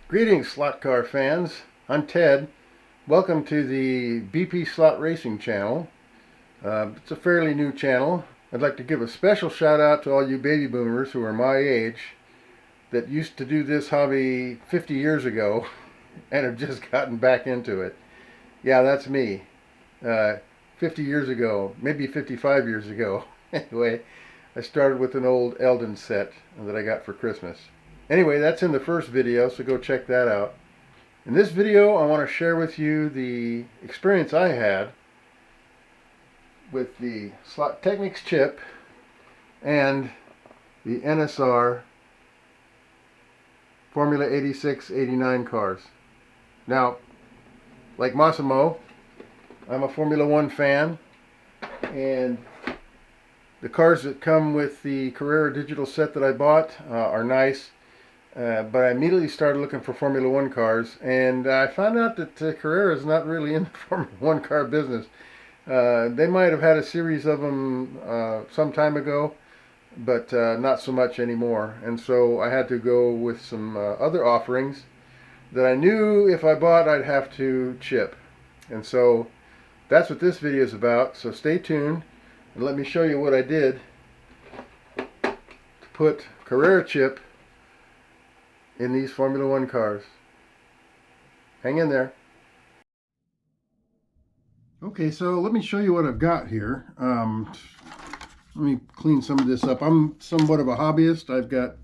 Greetings, slot car fans. I'm Ted. Welcome to the BP Slot Racing channel. It's a fairly new channel. I'd like to give a special shout out to all you baby boomers who are my age that used to do this hobby 50 years ago and have just gotten back into it. Yeah, that's me. 50 years ago, maybe 55 years ago. Anyway, I started with an old Eldon set that I got for Christmas. Anyway, that's in the first video, so go check that out. In this video, I want to share with you the experience I had with the Slottechnik chip and the NSR Formula 86, 89 cars. Now, like Massimo, I'm a Formula 1 fan, and the cars that come with the Carrera digital set that I bought are nice. But I immediately started looking for Formula 1 cars, and I found out that Carrera is not really in the Formula 1 car business. They might have had a series of them some time ago, but not so much anymore. And so I had to go with some other offerings that I knew if I bought I'd have to chip. And so that's what this video is about. So stay tuned and let me show you what I did to put Carrera chip in these Formula 1 cars. Hang in there. Okay, so let me show you what I've got here. Let me clean some of this up. I'm somewhat of a hobbyist. I've got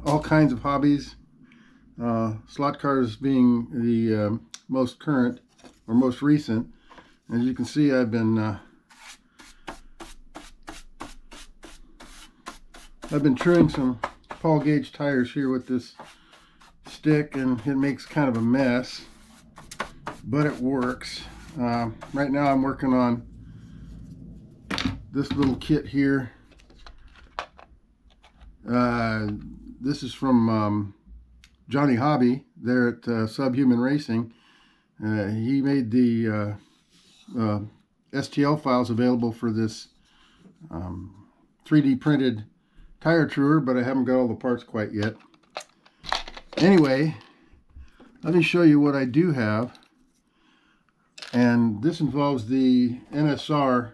all kinds of hobbies. Slot cars being the most current or most recent. As you can see, I've been truing some Paul gauge tires here with this stick, and it makes kind of a mess, but it works. Right now I'm working on this little kit here. This is from Johnny Hobby there at Subhuman Racing. He made the STL files available for this 3D printed tire truer, but I haven't got all the parts quite yet. Anyway, let me show you what I do have, and this involves the NSR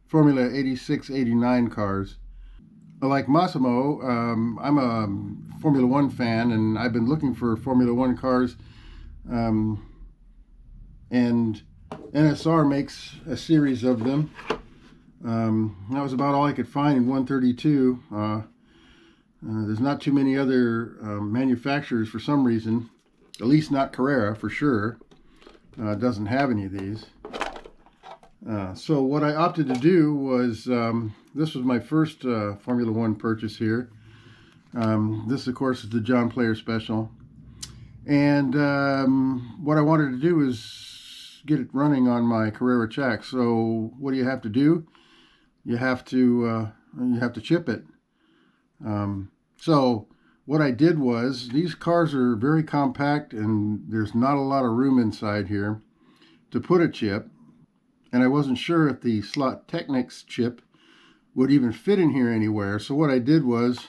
Formula 86, 89 cars. Like Massimo, I'm a Formula 1 fan, and I've been looking for Formula 1 cars, and NSR makes a series of them. That was about all I could find in 132. There's not too many other manufacturers for some reason, at least not Carrera for sure. Doesn't have any of these. So what I opted to do was, this was my first Formula 1 purchase here. This of course is the John Player Special. And what I wanted to do is get it running on my Carrera check. So what do you have to do? You have to chip it. So what I did was, these cars are very compact and there's not a lot of room inside here to put a chip, and I wasn't sure if the Slottechnik chip would even fit in here anywhere. So what I did was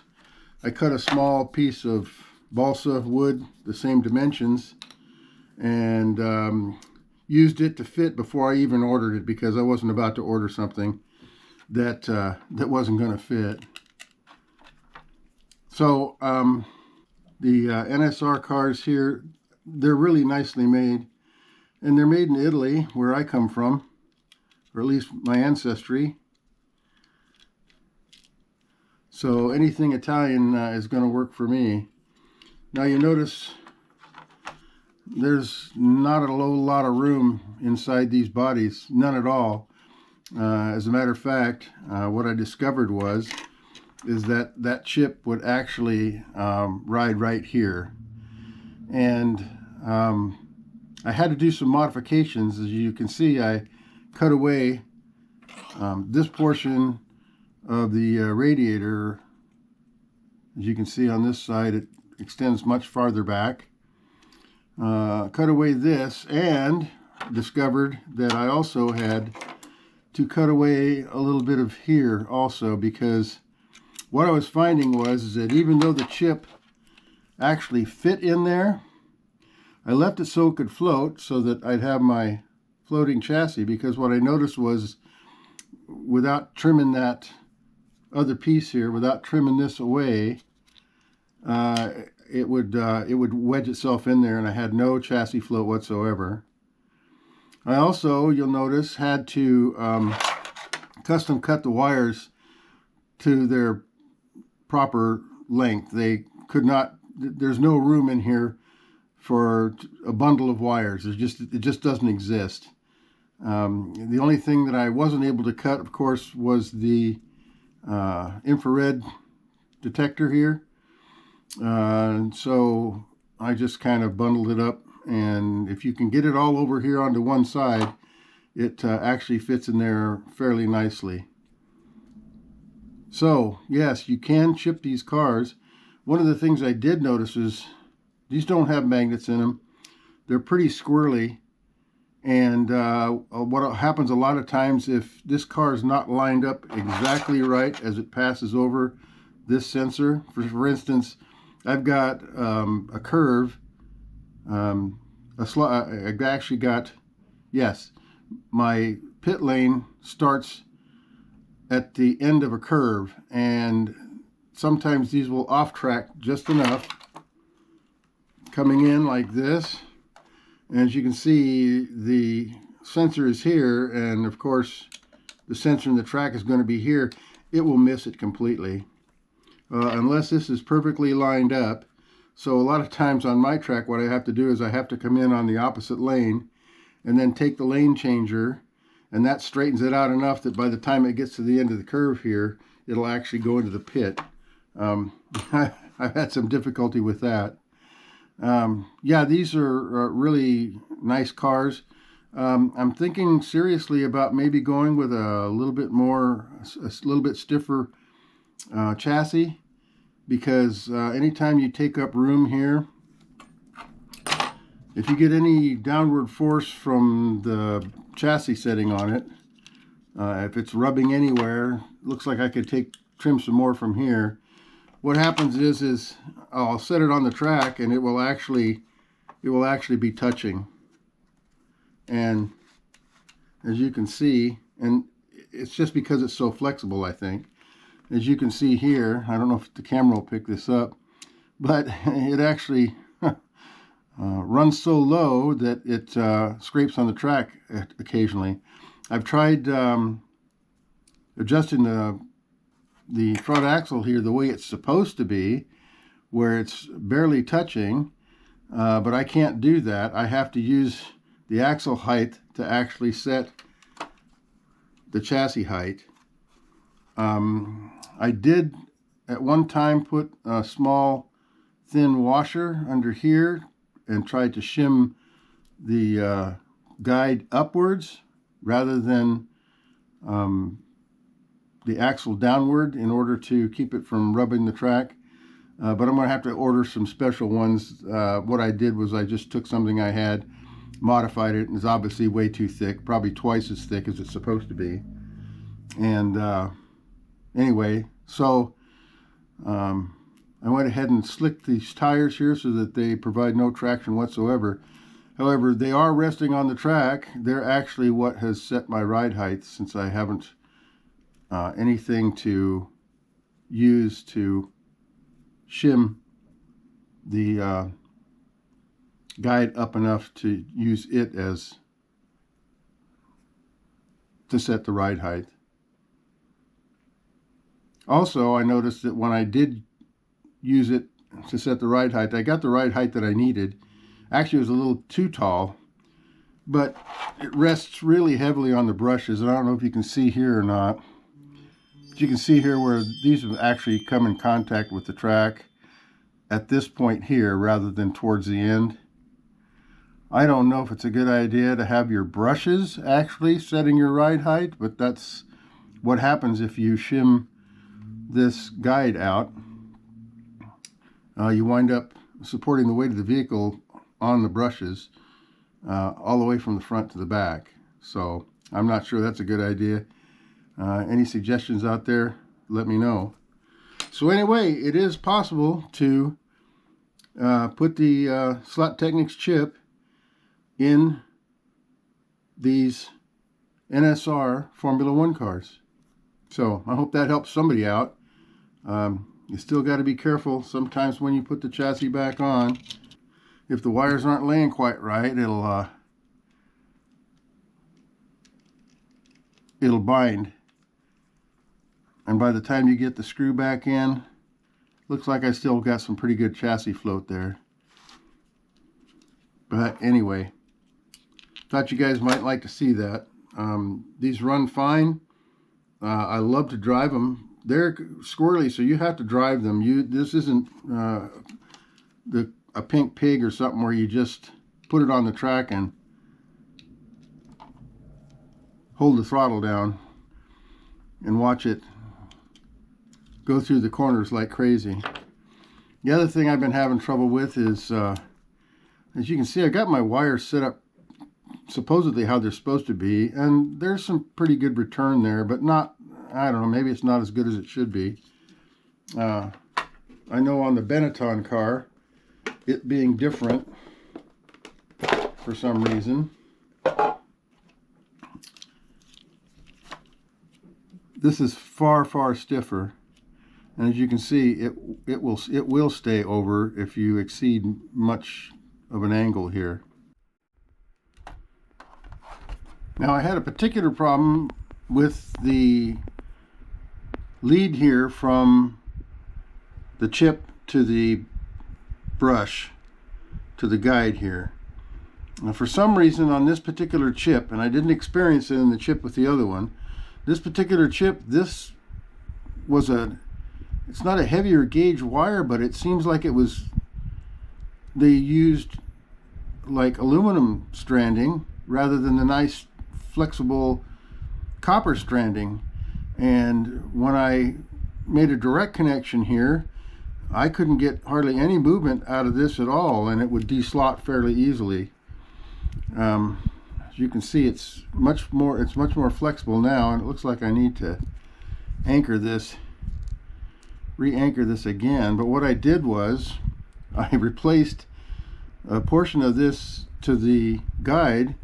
I cut a small piece of balsa wood, the same dimensions, and used it to fit before I even ordered it, because I wasn't about to order something that wasn't going to fit. So the NSR cars here, they're really nicely made, and they're made in Italy, where I come from, or at least my ancestry. So anything Italian is going to work for me. Now you notice there's not a lot of room inside these bodies, none at all. As a matter of fact, what I discovered is that chip would actually ride right here. And I had to do some modifications. As you can see, I cut away this portion of the radiator. As you can see on this side, it extends much farther back. Cut away this, and discovered that I also had to cut away a little bit of here also, because what I was finding was that even though the chip actually fit in there, I left it so it could float so that I'd have my floating chassis, because what I noticed was without trimming that other piece here, without trimming this away, it would wedge itself in there and I had no chassis float whatsoever. I also, you'll notice, had to custom cut the wires to their proper length. They could not, there's no room in here for a bundle of wires. It just doesn't exist. The only thing that I wasn't able to cut, of course, was the infrared detector here. So I just kind of bundled it up, and if you can get it all over here onto one side, it actually fits in there fairly nicely. So yes, you can chip these cars. One of the things I did notice is these don't have magnets in them. They're pretty squirrely, and what happens a lot of times, if this car is not lined up exactly right as it passes over this sensor, for instance, I've got a curve, I actually got, yes, my pit lane starts at the end of a curve, and sometimes these will off track just enough, coming in like this. And as you can see, the sensor is here, and of course the sensor in the track is going to be here. It will miss it completely unless this is perfectly lined up. So a lot of times on my track, what I have to do is I have to come in on the opposite lane and then take the lane changer, and that straightens it out enough that by the time it gets to the end of the curve here, it'll actually go into the pit. I've had some difficulty with that. Yeah, these are really nice cars. I'm thinking seriously about maybe going with a little bit stiffer chassis, because anytime you take up room here, if you get any downward force from the chassis setting on it, if it's rubbing anywhere, looks like I could trim some more from here. What happens is I'll set it on the track, and it will actually be touching. And as you can see, and it's just because it's so flexible, I think. As you can see here, I don't know if the camera will pick this up, but it actually runs so low that it scrapes on the track occasionally. I've tried adjusting the front axle here the way it's supposed to be, where it's barely touching, but I can't do that. I have to use the axle height to actually set the chassis height. I did at one time put a small thin washer under here and tried to shim the guide upwards rather than the axle downward in order to keep it from rubbing the track. But I'm going to have to order some special ones. What I did was I just took something I had, modified it, and it's obviously way too thick, probably twice as thick as it's supposed to be. And anyway, so I went ahead and slicked these tires here so that they provide no traction whatsoever. However, they are resting on the track. They're actually what has set my ride height, since I haven't anything to use to shim the guide up enough to use it as to set the ride height. Also, I noticed that when I did use it to set the ride height, I got the ride height that I needed. Actually, it was a little too tall, but it rests really heavily on the brushes. And I don't know if you can see here or not, but you can see here where these have actually come in contact with the track at this point here rather than towards the end. I don't know if it's a good idea to have your brushes actually setting your ride height, but that's what happens if you shim this guide out. You wind up supporting the weight of the vehicle on the brushes all the way from the front to the back. So I'm not sure that's a good idea. Any suggestions out there, let me know. So anyway, it is possible to put the Slottechnik chip in these NSR Formula One cars. So I hope that helps somebody out. You still got to be careful sometimes when you put the chassis back on. If the wires aren't laying quite right, it'll bind. And by the time you get the screw back in, looks like I still got some pretty good chassis float there. But anyway, thought you guys might like to see that. These run fine. I love to drive them. They're squirrely, so you have to drive them. This isn't a pink pig or something where you just put it on the track and hold the throttle down and watch it go through the corners like crazy. The other thing I've been having trouble with is, as you can see, I got my wires set up supposedly how they're supposed to be, and there's some pretty good return there, but not, I don't know, maybe it's not as good as it should be. I know on the Benetton car, it being different for some reason, this is far stiffer, and as you can see, it will stay over if you exceed much of an angle here. Now I had a particular problem with the lead here from the chip to the brush to the guide here. Now for some reason on this particular chip, and I didn't experience it in the chip with the other one, this particular chip, this was it's not a heavier gauge wire, but it seems like they used like aluminum stranding rather than the nice flexible copper stranding. And when I made a direct connection here, I couldn't get hardly any movement out of this at all, and it would deslot fairly easily. As you can see, it's much more flexible now, and it looks like I need to re-anchor this again. But what I did was I replaced a portion of this to the guide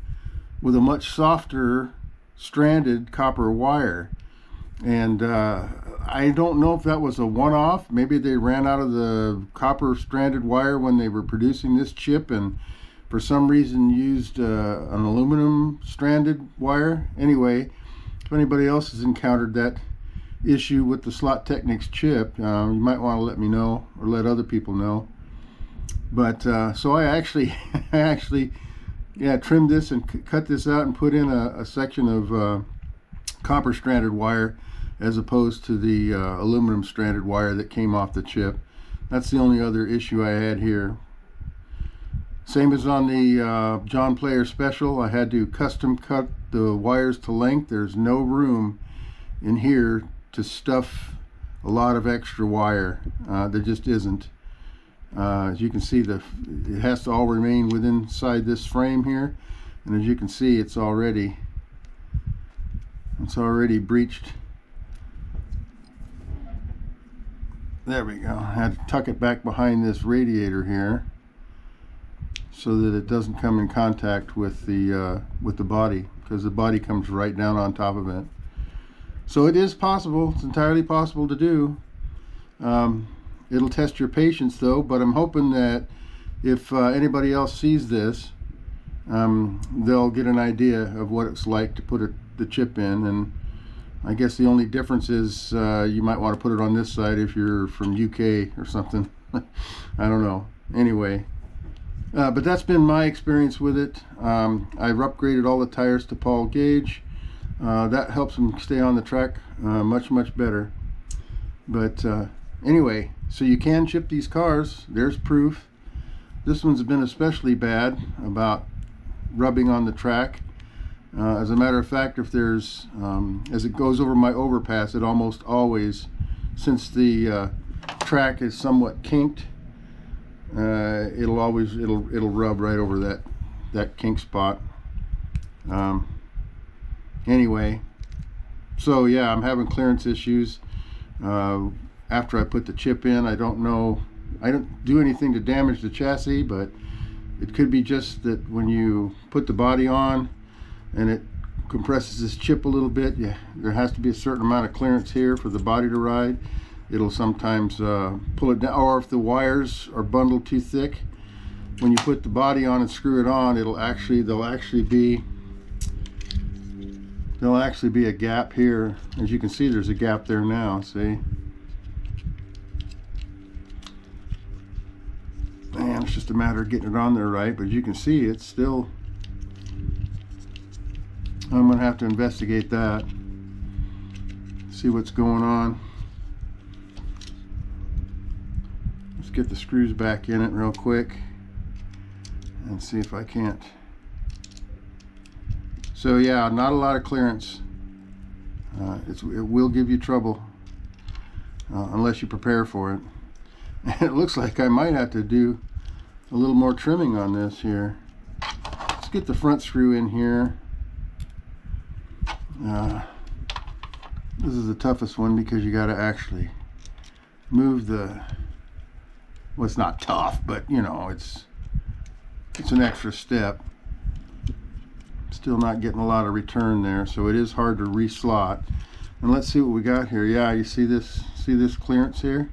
with a much softer stranded copper wire. And I don't know if that was a one-off. Maybe they ran out of the copper stranded wire when they were producing this chip and for some reason used an aluminum stranded wire. Anyway, if anybody else has encountered that issue with the Slottechnik chip, you might want to let me know or let other people know. But so I actually trimmed this and cut this out and put in a section of copper stranded wire as opposed to the aluminum stranded wire that came off the chip. That's the only other issue I had here. Same as on the John Player Special, I had to custom cut the wires to length. There's no room in here to stuff a lot of extra wire. There just isn't. As you can see, it has to all remain within inside this frame here, and as you can see, it's already breached. There we go. I had to tuck it back behind this radiator here so that it doesn't come in contact with the body, because the body comes right down on top of it. So it is possible. It's entirely possible to do. It'll test your patience though, but I'm hoping that if anybody else sees this, they'll get an idea of what it's like to put the chip in. And I guess the only difference is you might want to put it on this side if you're from UK or something. I don't know. Anyway, but that's been my experience with it. I've upgraded all the tires to Paul gauge. That helps them stay on the track much better. But anyway, so you can chip these cars. There's proof. This one's been especially bad about rubbing on the track. As a matter of fact, if there's as it goes over my overpass, it almost always, since the track is somewhat kinked, it'll rub right over that kink spot. Anyway, so yeah, I'm having clearance issues. after I put the chip in. I don't know, I don't do anything to damage the chassis, but it could be just that when you put the body on and it compresses this chip a little bit, yeah, there has to be a certain amount of clearance here for the body to ride. It'll sometimes pull it down, or if the wires are bundled too thick, when you put the body on and screw it on, there'll actually be a gap here. As you can see, there's a gap there now, see? And it's just a matter of getting it on there right, but you can see it's still, I'm gonna have to investigate that, see what's going on. Let's get the screws back in it real quick and see if I can't. So yeah, not a lot of clearance. It will give you trouble unless you prepare for it. And it looks like I might have to do a little more trimming on this here. Let's get the front screw in here. This is the toughest one because you got to actually move the, well, it's not tough, but you know, it's an extra step. Still not getting a lot of return there, so it is hard to reslot. And let's see what we got here. Yeah, you see this clearance here?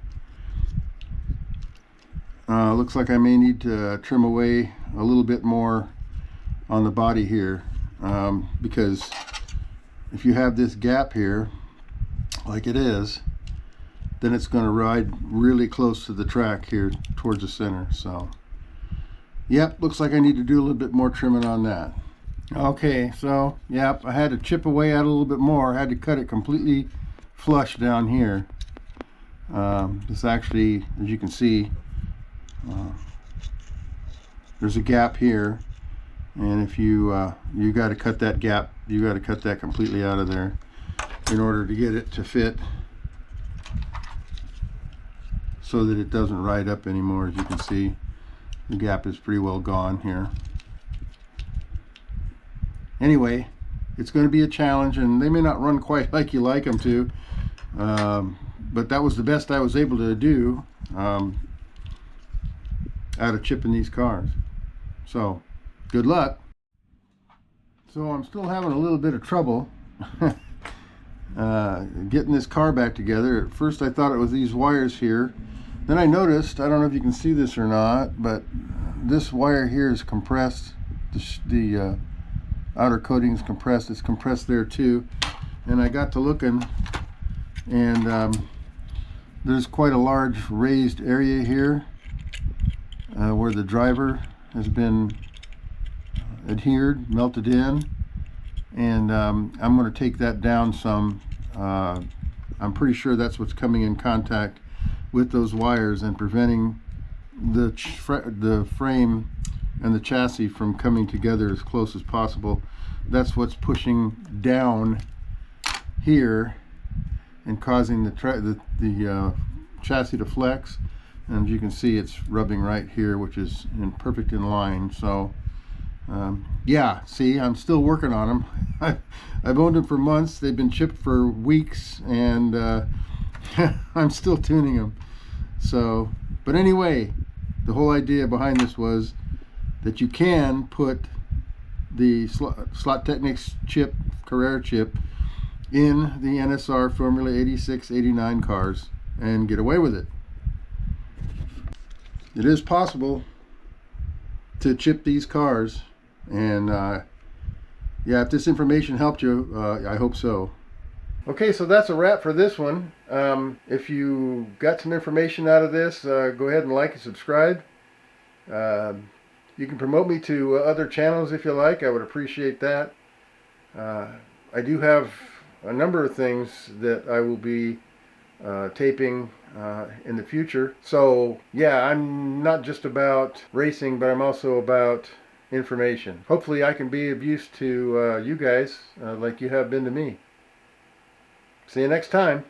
Looks like I may need to trim away a little bit more on the body here, because if you have this gap here like it is, then it's going to ride really close to the track here towards the center. So yep, looks like I need to do a little bit more trimming on that. Okay, so yep, I had to chip away at a little bit more. I had to cut it completely flush down here. This actually, as you can see, there's a gap here, and if you got to cut that gap, you got to cut that completely out of there in order to get it to fit so that it doesn't ride up anymore. As you can see, the gap is pretty well gone here. Anyway, it's going to be a challenge, and they may not run quite like you like them to, but that was the best I was able to do out of chipping these cars. So good luck. So I'm still having a little bit of trouble getting this car back together. At first I thought it was these wires here. Then I noticed, I don't know if you can see this or not, but this wire here is compressed. The outer coating is compressed. It's compressed there too. And I got to looking, and there's quite a large raised area here where the driver has been adhered, melted in, and I'm going to take that down some. I'm pretty sure that's what's coming in contact with those wires and preventing the frame and the chassis from coming together as close as possible. That's what's pushing down here and causing the chassis to flex. And you can see it's rubbing right here, which is perfect in line. So yeah, see, I'm still working on them. I've owned them for months. They've been chipped for weeks, and I'm still tuning them. So, but anyway, the whole idea behind this was that you can put the Slottechnik chip, Carrera chip, in the NSR Formula 86, 89 cars and get away with it. It is possible to chip these cars, and yeah, if this information helped you, I hope so. Okay, so that's a wrap for this one. If you got some information out of this, go ahead and like and subscribe. You can promote me to other channels if you like. I would appreciate that. I do have a number of things that I will be taping in the future. So yeah, I'm not just about racing, but I'm also about information. Hopefully I can be of use to you guys like you have been to me. See you next time.